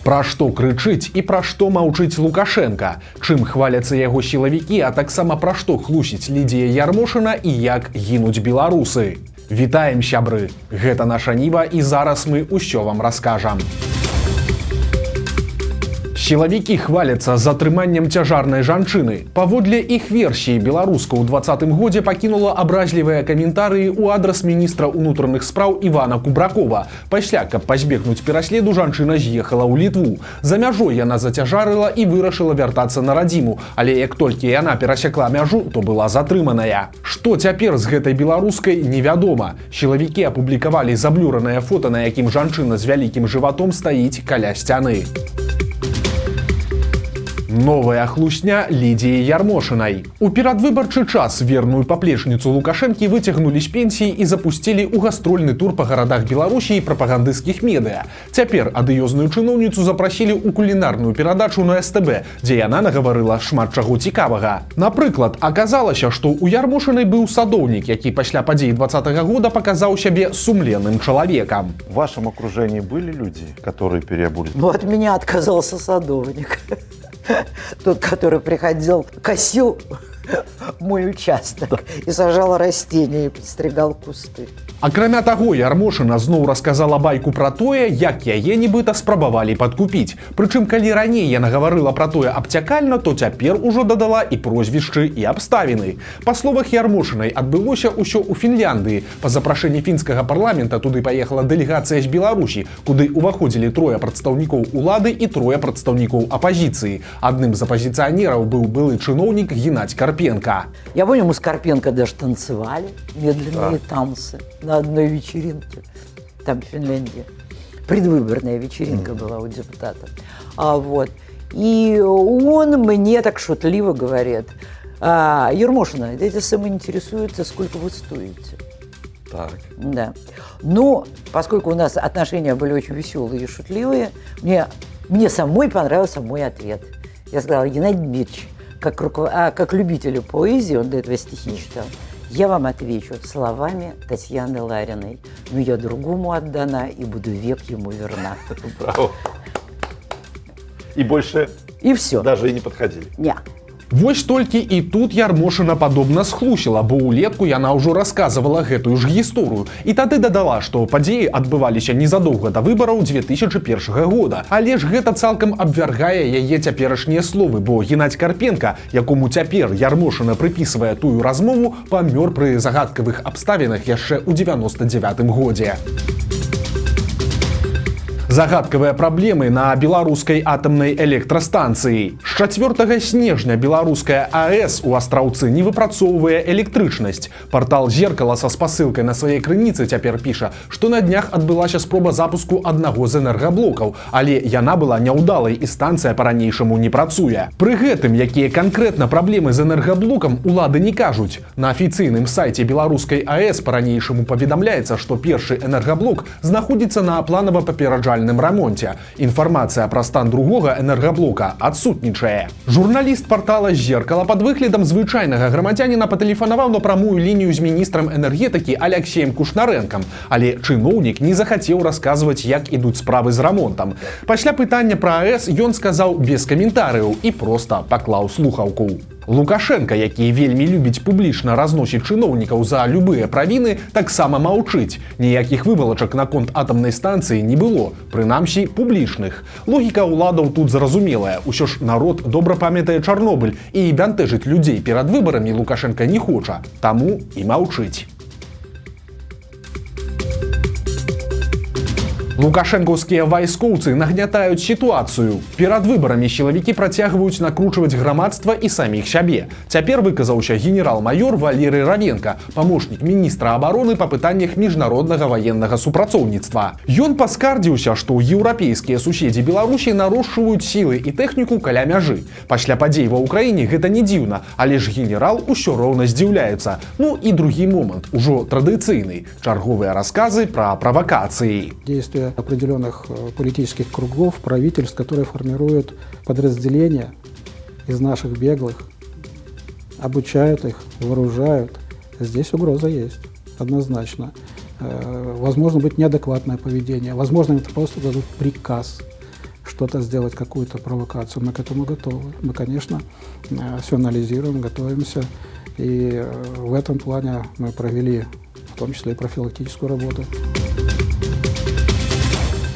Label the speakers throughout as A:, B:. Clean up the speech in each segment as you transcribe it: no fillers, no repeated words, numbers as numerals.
A: Пра што крычыць і пра што маўчыць Лукашенка, чым хваляцца яго сілавікі, а таксама пра што хлусіць Лідія Ярмошына і як гінуць беларусы. Вітаем, сябры! Гэта наша Ніва і зараз мы ўсё вам раскажам. Сілавікі хваляцца затрыманнем цяжарнай жанчыны. Паводле іх версіі, беларуска ў 2020 годзе пакінула абразлівыя каментарыі ў адрас міністра ўнутраных спраў Івана Кубракова. Пасля, каб пазбегнуць пераследу, жанчына з'ехала ў Літву. За мяжой яна зацяжарыла і вырашыла вяртацца на радзіму, але як толькі яна перасякла мяжу, то была затрыманая. Што цяпер з гэтай беларускай, невядома. Сілавікі апублікавалі заблюранае фота, на якім жанчына з вялікім жыватом стаіць каля сцяны. Новая хлусня Лідіі Ярмошынай. У перадвыбарчы час верную паплечніцу Лукашэнкі выцягнулі з пенсіі і запусцілі ў гастрольны тур па гарадах Беларусі і прапагандысцкіх медыа. Цяпер адыёзную чыноўніцу запрасілі ў кулінарную перадачу на СТБ, дзе яна нагаварыла шмат чаго цікавага. Напрыклад, аказалася, што ў Ярмошынай быў садоўнік, які пасля падзей 2020 года паказаў сябе сумленным чалавекам.
B: В вашем окружении были люди, которые переобулись?
C: Ну, от меня отказался садовник. Тот, который приходил, косил мой участок и сажал растения, и подстригал кусты.
A: Акрамя таго, Ярмошына зноў расказала байку пра тое, як яе нібыта спрабавалі падкупіць. Прычым, калі раней яна гаварыла пра тое абцякальна, то цяпер ужо дадала і прозвішчы, і абставіны. Па словах Ярмошынай, адбылося ўсё ў Фінляндыі. Па запрашэнні фінскага парламента туды паехала дэлегацыя з Беларусі, куды ўваходзілі 3 прадстаўнікоў улады і 3 прадстаўнікоў апазіцыі. Адным з апазіцыянераў быў былы чыноўнік Геннадзь Карпенко.
C: Я помню, мы с Карпенко даже танцевали медленные танцы на одной вечеринке, там в Финляндии. Предвыборная вечеринка была у депутата. И он мне так шутливо говорит: Ярмошина, эти самые интересуются, сколько вы стоите.
B: Так.
C: Да. Но поскольку у нас отношения были очень веселые и шутливые, мне самой понравился мой ответ. Я сказала: Геннадий Дмитриевич, как любителю поэзии, он до этого стихи читал, я вам отвечу словами Татьяны Лариной: «Но я другому отдана и буду век ему верна».
B: Браво. И больше
C: и все.
B: Даже и не подходили.
C: Не.
A: Вось толькі і тут Ярмошына падобна схлусіла, бо ўлетку яна ўжо расказвала гэтую ж гісторыю. І тады дадала, што падзеі адбываліся незадоўга да выбараў 2001 года. Але ж гэта цалкам абвяргае яе цяперашнія словы, бо Геннадзь Карпенко, якому цяпер Ярмошына прыпісвае тую размову, памёр пры загадкавых абставінах яшчэ ў 99 годзе. Загадкавыя праблемы на беларускай атамнай электрастанцыі. З 4 снежня беларуская АЭС у Астраўцы не выпрацоўвае электрычнасць. Партал «Зеркало» са спасылкай на сваёй крыніцы цяпер піша, што на днях адбылася спроба запуску аднаго з энергаблокаў, але яна была няўдалай і станцыя па-ранейшаму не працуе. Пры гэтым, якія канкрэтна праблемы з энергаблокам, улады не кажуць. На афіцыйным сайце беларускай АЭС па-ранейшаму паведамляецца, што першы энергаблок знаходзіцца на планава-папераджальным рамонце. Інфармацыя пра стан другога энергаблока адсутнічае. Журналіст партала «Зеркало» пад выглядам звычайнага грамадзяніна патэлефанаваў на прамую лінію з міністрам энергетыкі Аляксеем Кушнарэнкам, але чыноўнік не захацеў расказваць, як ідуць справы з рамонтам. Пасля пытання пра АЭС ён сказаў без каментарыяў і проста паклаў слухаўку. Лукашенко, які вельмі любіць публічна разносіць чыноўнікаў за любыя правіны, таксама маўчыць. Ніякіх вывалачак наконт атамнай станцыі не было, прынамсі публічных. Логіка ўладаў тут зразумелая. Усё ж народ добра памятае Чарнобыль і бянтэжыць людзей перад выбарамі Лукашенко не хоча, таму і маўчыць. Лукашэнкаўскія вайскоўцы нагнятаюць сітуацыю. Перад выбарамі сілавікі працягваюць накручваць грамадства і саміх сябе. Цяпер выказаўся генерал-маёр Валерый Равенко, памочнік міністра абароны па пытаннях міжнароднага ваеннага супрацоўніцтва. Ён паскардзіўся, што еўрапейскія суседзі Беларусі нарошчваюць сілы і тэхніку каля мяжы. Пасля падзей ва ўкраіне гэта не дзіўна, але ж генерал усё роўна здзіўляецца. Ну і другі момант, ужо традыцыйны. Чарговыя расказы пра правакацыі.
D: Определенных политических кругов, правительств, которые формируют подразделения из наших беглых, обучают их, вооружают. Здесь угроза есть, однозначно. Возможно быть неадекватное поведение, возможно это просто дадут приказ, что-то сделать, какую-то провокацию, мы к этому готовы. Мы, конечно, все анализируем, готовимся. И в этом плане мы провели в том числе и профилактическую работу.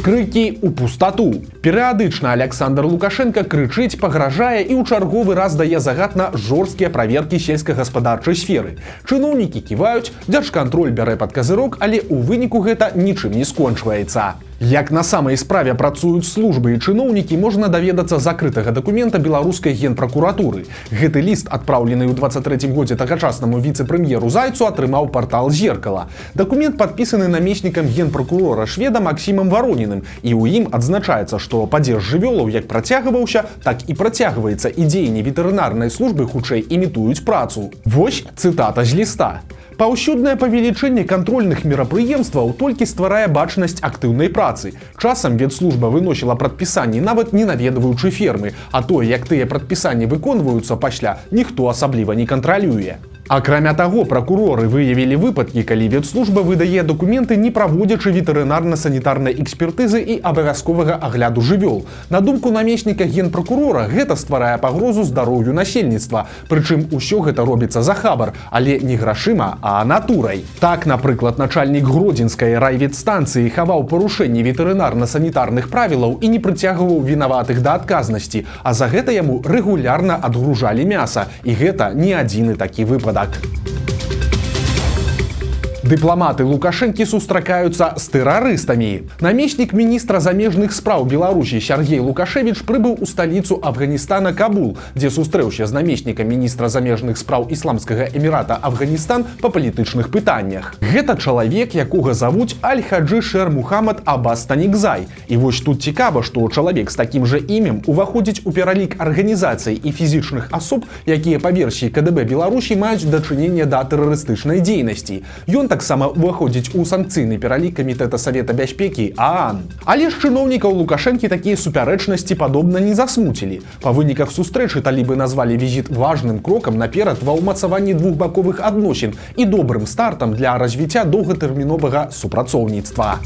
A: Крыкі ў пустату. Перыядычна Александр Лукашенко крычыць, пагражае і ў чарговы раз дае загад на жорсткія праверкі сельскагаспадарчай сферы. Чыноўнікі ківаюць, дзяржкантроль бярэ пад казырок, але ў выніку гэта нічым не скончваецца. Як на самай справе працуюць службы і чыноўнікі, можна даведацца з закрытага дакумента беларускай генпракуратуры. Гэты ліст, адпраўлены ў 23-м годзе тагачаснаму віцэ-прэм'еру Зайцу, атрымаў партал «Зеркало». Дакумент падпісаны намеснікам генпракурора шведа Максімам Вароніным, і ў ім адзначаецца, што падзеж жывёлаў як працягваўся, так і працягваецца, і дзеянні ветэрынарнай службы хутчэй імітуюць працу. Вось цытата з ліста. Паўсюднае павелічэнне кантрольных мерапрыемстваў толькі стварае бачнасць актыўнай працы. Часам ветслужба выносіла прадпісанні, нават не наведваючы фермы, а тое, як тыя прадпісанні выконваюцца пасля, ніхто асабліва не кантралюе. Акрамя таго, пракуроры выявілі выпадкі, калі ветслужба выдае дакументы, не праводзячы ветэрынарна-санітарнай экспертызы і абавязковага агляду жывёл. На думку намесніка генпракурора, гэта стварае пагрозу здароўю насельніцтва. Прычым усё гэта робіцца за хабар, але не грашыма, а натурай. Так, напрыклад, начальнік Гродзенскай райветстанцыі хаваў парушэнні ветэрынарна-санітарных правілаў і не прыцягваў вінаватых да адказнасці, а за гэта яму рэгулярна адгружалі мяса. І гэта не адзіны такі выпадак. Дыпламаты Лукашэнкі сустракаюцца з тэрарыстамі. Намеснік міністра замежных спраў Беларусі Сергей Лукашевіч прыбыў у сталіцу Афганістана Кабул, дзе сустрэўся з намеснікам міністра замежных спраў Ісламскага Эмірата Афганістан па палітычных пытаннях. Гэта чалавек, якога завуць Аль-Хаджы Шэр Мухаммад Аббас Танікзай. І вось тут цікава, што чалавек з такім жа імем уваходзіць у пералік арганізацый і фізічных асоб, якія па версіі КДБ Беларусі маюць дачыненне да тэрарыстычнай дзейнасці. Ён таксама уваходзіць у санкцыйны пералік камітэта Савета бяспекі ААН. Але з чыноўнікаў Лукашэнкі такія супярэчнасці падобна не засмуцілі. Па выніках сустрэчы талібы назвалі візіт важным крокам наперад ва ўмацаванні двухбаковых адносін і добрым стартам для развіцця доўгатэрміновага супрацоўніцтва.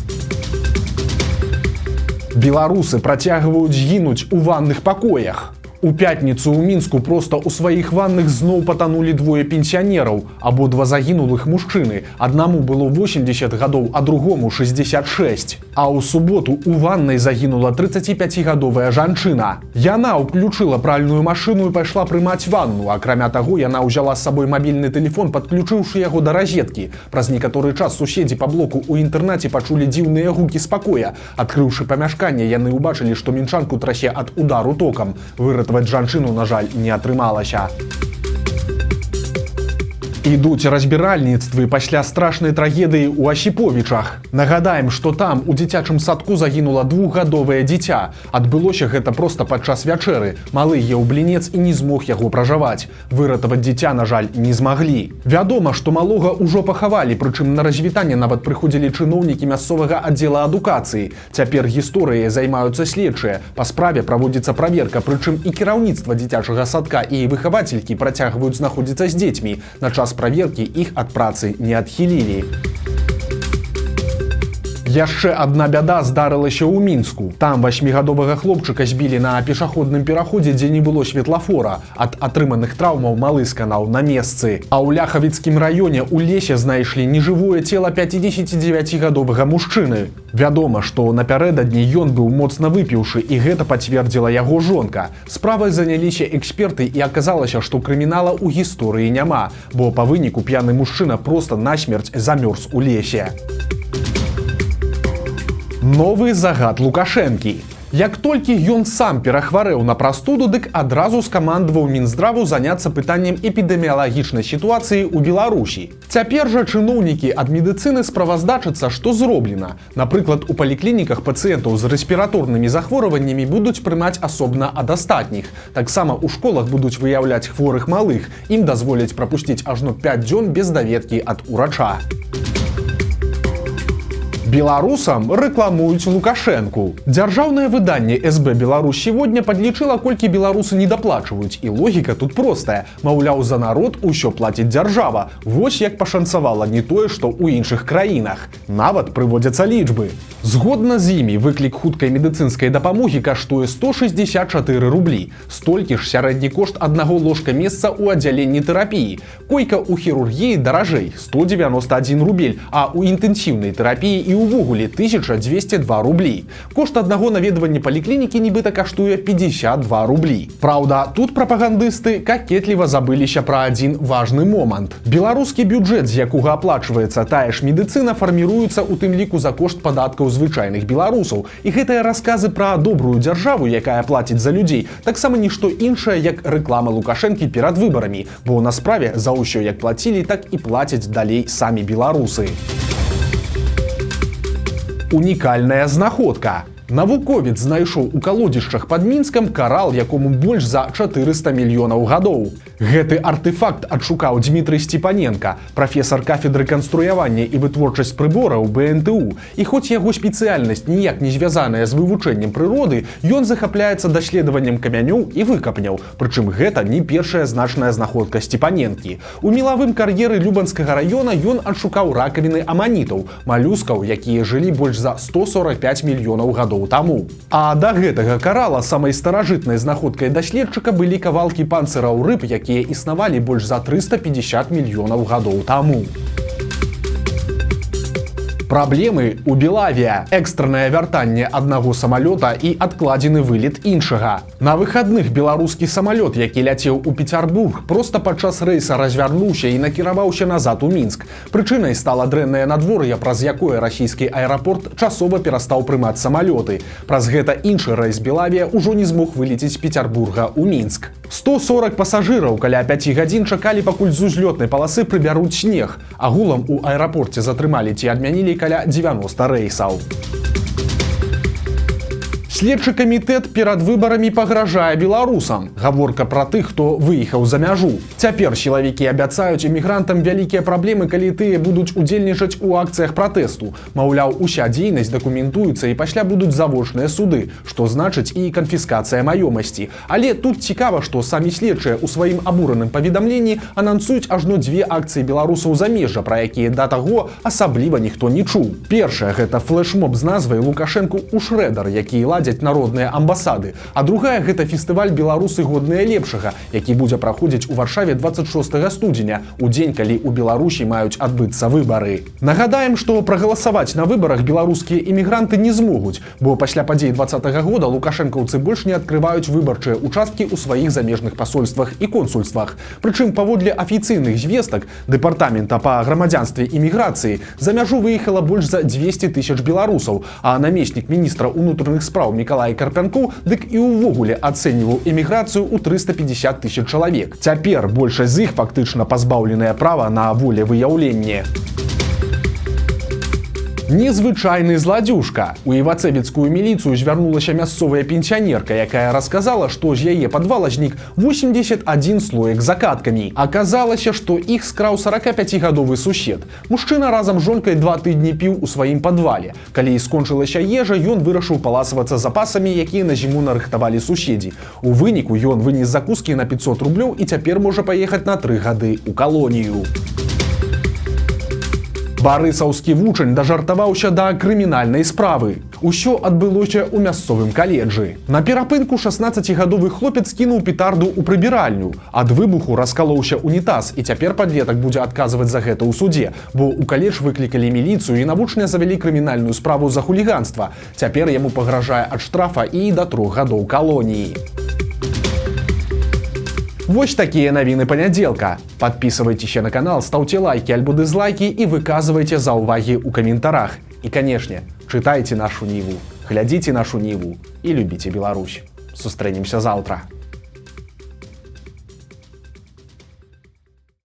A: Беларусы працягваюць гінуць у ванных пакоях. У пятніцу ў Мінску проста ў сваіх ванных зноў патанулі двое пенсіянераў, абодва загінулых мужчыны. Аднаму было 80 гадоў, а другому 66. А ў суботу у ваннай загінула 35-гадовая жанчына. Яна ўключыла пральную машыну і пайшла прымаць ванну. Акрамя таго, яна ўзяла з сабой мабільны тэлефон, падключыўшы яго да разеткі. Праз некаторы час суседзі па блоку ў інтэрнаце пачулі дзіўныя гукі з пакоя. Адкрыўшы памяшканне, яны ўбачылі, што мінчанку трасе ад удару токам. Выратаваць жанчыну, на жаль, не атрымалася. Ідуць разбіральніцтвы пасля страшнай трагедыі ў Асіповічах. Нагадаем, што там у дзіцячым садку загінула двухгадовае дзіця. Адбылося гэта проста падчас вячэры. Малы еў блінец і не змог яго пражаваць. Выратаваць дзіця, на жаль, не змаглі. Вядома, што малога ўжо пахавалі, прычым на развітанне нават прыходзілі чыноўнікі мясцовага аддзела адукацыі. Цяпер гісторыяй займаюцца следчыя. Па справе праводзіцца праверка, прычым і кіраўніцтва дзіцячага садка і выхавацелькі працягваюць знаходзіцца з дзецьмі. На час праверкі іх ад працы не адхілілі. Яшчэ адна бяда здарылася ў Мінску. Там 8гадовага хлопчыка збілі на пешаходным пераходзе, дзе не было светлафора. Ад атрыманых траўмаў малы сканаў на месцы. А ў Ляхавіцкім раёне ў лесе знайшлі нежывое цела 59гадовага мужчыны. Вядома, што напярэдадні ён быў моцна выпіўшы, і гэта пацвердзіла яго жонка. Справай заняліся эксперты, і аказалася, што крымінала ў гісторыі няма, бо па выніку п'яны мужчына проста насмерць замёрз у лесе. Новы загад Лукашэнкі. Як толькі ён сам перахварэў на прастуду, дык адразу скамандаваў Мінздраву заняцца пытаннем эпідэміялагічнай сітуацыі ў Беларусі. Цяпер жа чыноўнікі ад медыцыны справаздачацца, што зроблена. Напрыклад, у паліклініках пацыентаў з рэспіраторнымі захворваннямі будуць прымаць асобна ад астатніх. Таксама ў школах будуць выяўляць хворых малых. Ім дазволяць прапусціць ажно 5 дзён без даведкі ад урача. Беларусам рэкламуюць Лукашенку. Дзяржаўнае выданне СБ Беларусь сегодня подлічыла, колькі беларусы недаплачваюць, і логіка тут простая. Маўляў, за народ усё плаціць дзяржава. Вось як пашанцавала не тое, што ў іншых краінах. Нават прыводзяцца лічбы. Згодна з імі, выклік хуткай медыцынскай дапамогі каштуе 164 рублі. Столькі ж сярэдні кошт аднаго ложка месца ў аддзяленні тэрапіі. Койка ў хірургіі даражэй 191 рубель, а ў інтэнсіўнай тэрапіі і увогуле 1202 рублі. Кошт аднаго наведвання паліклінікі нібыта каштуе 52 рублі. Праўда, тут прапагандысты какетліва забыліся пра адзін важны момант. Беларускі бюджэт, з якога аплачваецца тая ж медыцына, фарміруецца ў тым ліку за кошт падаткаў звычайных беларусаў. І гэтыя расказы пра добрую дзяржаву, якая плаціць за людзей, таксама нішто іншае, як рэклама Лукашэнкі перад выбарамі, бо на справе за ўсё як плацілі, так і плацяць далей самі беларусы. Унікальная знаходка. Навуковец знайшоў у калодзішчах пад Мінскам карал, якому больш за 400 мільёнаў гадоў. Гэты артефакт адшукаў Дмітрый Степаненко, прафесар кафедры канструявання і вытворчасць прыбораў БНТУ. І хоць яго спецыяльнасць ніяк не звязаная з вывучэннем прыроды, ён захапляецца даследаваннем камянёў і выкапняў. Прычым гэта не першая значная знаходка Степаненкі. У мелавым кар'еры Любанскага раёна ён адшукаў ракавіны аманітаў, малюскаў, якія жылі больш за 145 мільёнаў гадоў таму. А да гэтага карала самай старажытнай знаходкай даследчыка былі кавалкі панцыраў рыб, якія існавалі больш за 350 мільёнаў гадоў таму. Праблемы у Белавіа. Экстраннае вяртанне аднаго самалёта і адкладзены вылет іншага. На выхадных беларускі самалёт, які ляцеў у Петербург, проста падчас рэйса развярнуўся і накіраваўся назад у Мінск. Прычынай стала дрэннае надвор'е, праз якое расійскі аэрапорт часова перастаў прымаць самалёты. Праз гэта іншы рэйс Белавіа ўжо не змог вылеціць з Петербурга ў Мінск. 140 пасажыраў каля 5 гадзін чакалі, пакуль з узлётнай паласы прыбяруць снег. Агулам у аэрапорце затрымалі ці адмянілі каля 90 рэйсаў. Следчы камітэт перад выбарамі пагражае беларусам. Гаворка пра тых, хто выехаў за мяжу. Цяпер сілавікі абяцаюць эмігрантам вялікія праблемы, калі тыя будуць удзельнічаць у акцыях пратэсту. Маўляў, уся дзейнасць дакументуецца і пасля будуць завочныя суды, што значыць і канфіскацыя маёмасці. Але тут цікава, што самі следчыя ў сваім абураным паведамленні анансуюць ажно 2 акцыі беларусаў замежжа, пра якія да таго асабліва ніхто не чуў. Першая гэта флешмоб з назвай «Лукашэнку ў шрэдар», які ладзяць народныя амбасады, а другая гэта фестываль «Беларусы годныя лепшага», які будзе праходзіць у Варшаве 26 студзеня, у дзень, калі ў Беларусі маюць адбыцца выбары. Нагадаем, што прагаласаваць на выбарах беларускія эмігранты не змогуць, бо пасля падзей 2020 года лукашэнкаўцы больш не адкрываюць выбарчыя участкі ў сваіх замежных пасольствах і консульствах. Прычым, паводле афіцыйных звестак дэпартамента па грамадзянстве і міграцыі, за мяжу выехала больш за 200 000 беларусаў, а намеснік міністра ўнутраных спраў Мікалай Карпянкоў дык і ўвогуле ацэньваў эміграцыю ў 350 000 чалавек. Цяпер большасць з іх фактычна пазбаўленыя права на волевыяўленне. Незвычайны зладзюжка. У івацэвіцкую міліцыю звярнулася мясцовая пенсіянерка, якая расказала, што з яе падвала знік 81 слоек з закаткамі. Аказалася, што іх скраў 45-гадовы сусед. Мужчына разам з жонкай 2 тыдні піў у сваім падвале. Калі скончылася ежа, ён вырашыў паласавацца запасамі, якія на зіму нарыхтавалі суседзі. У выніку ён вынес закускі на 500 рублёў і цяпер можа паехаць на 3 гады ў калонію. Барысаўскі вучань дажартаваўся да крымінальнай справы. Усё адбылося ў мясцовым каледжы. На перапынку 16-гадовы хлопец кінуў петарду ў прыбіральню. Ад выбуху раскалоўся унітаз, і цяпер падлетак будзе адказваць за гэта ў судзе, бо ў каледж выклікалі міліцыю і на вучня завялі крымінальную справу за хуліганства. Цяпер яму пагражае ад штрафа і да 3 гадоў калоніі. Вось такія навіны панядзелка. Падпісывайцеся на канал, стаўце лайкі альбо дызлайкі і выказвайце заўвагі ў каментарах. І, канешне, чытайце нашу Ніву, глядзіце нашу Ніву і любіце Беларусь. Сустрэнемся заўтра.